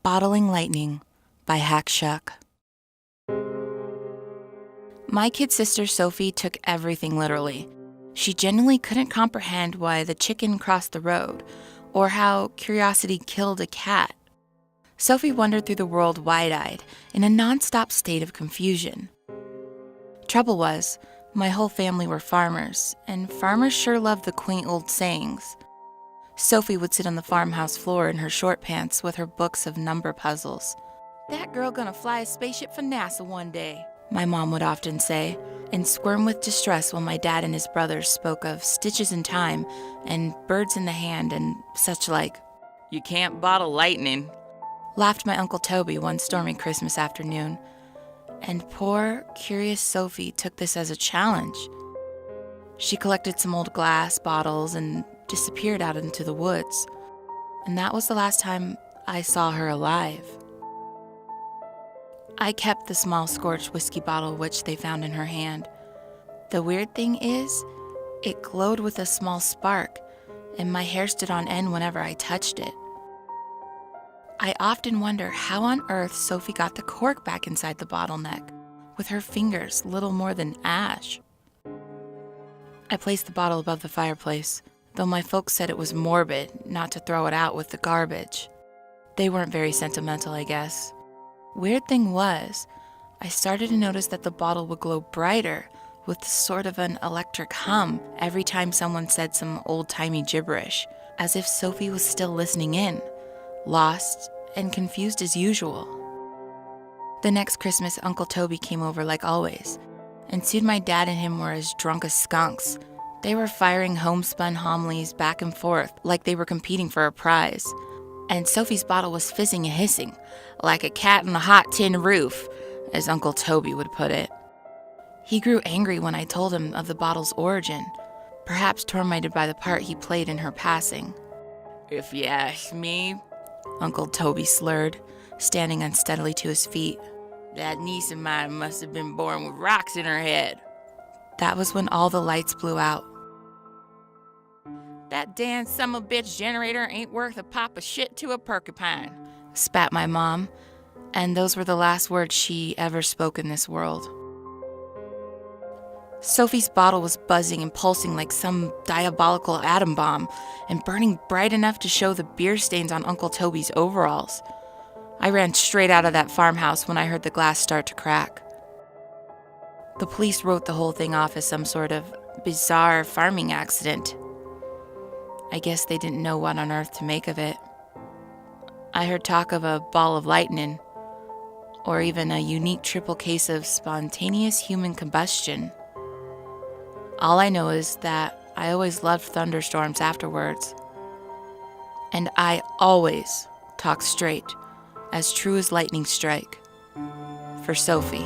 Bottling Lightning by Shuck. My kid sister Sophie took everything literally. She genuinely couldn't comprehend why the chicken crossed the road, or how curiosity killed a cat. Sophie wandered through the world wide-eyed, in a non-stop state of confusion. Trouble was, my whole family were farmers, and farmers sure loved the quaint old sayings. Sophie would sit on the farmhouse floor in her short pants with her books of number puzzles. "That girl gonna fly a spaceship for NASA one day," my mom would often say, and squirm with distress while my dad and his brothers spoke of stitches in time and birds in the hand and such like. "You can't bottle lightning," laughed my Uncle Toby one stormy Christmas afternoon. And poor, curious Sophie took this as a challenge. She collected some old glass bottles and disappeared out into the woods. And that was the last time I saw her alive. I kept the small scorched whiskey bottle which they found in her hand. The weird thing is, it glowed with a small spark, and my hair stood on end whenever I touched it. I often wonder how on earth Sophie got the cork back inside the bottleneck, with her fingers little more than ash. I placed the bottle above the fireplace, though my folks said it was morbid not to throw it out with the garbage. They weren't very sentimental, I guess. Weird thing was, I started to notice that the bottle would glow brighter with sort of an electric hum every time someone said some old-timey gibberish, as if Sophie was still listening in, lost and confused as usual. The next Christmas, Uncle Toby came over like always, and soon my dad and him were as drunk as skunks. They were firing homespun homilies back and forth like they were competing for a prize. And Sophie's bottle was fizzing and hissing, like a cat on a hot tin roof, as Uncle Toby would put it. He grew angry when I told him of the bottle's origin, perhaps tormented by the part he played in her passing. "If you ask me," Uncle Toby slurred, standing unsteadily to his feet, "that niece of mine must have been born with rocks in her head." That was when all the lights blew out. "That damn son-of-a-bitch generator ain't worth a pop of shit to a porcupine," spat my mom, and those were the last words she ever spoke in this world. Sophie's bottle was buzzing and pulsing like some diabolical atom bomb, and burning bright enough to show the beer stains on Uncle Toby's overalls. I ran straight out of that farmhouse when I heard the glass start to crack. The police wrote the whole thing off as some sort of bizarre farming accident. I guess they didn't know what on earth to make of it. I heard talk of a ball of lightning, or even a unique triple case of spontaneous human combustion. All I know is that I always loved thunderstorms afterwards. And I always talk straight, as true as lightning strike. For Sophie.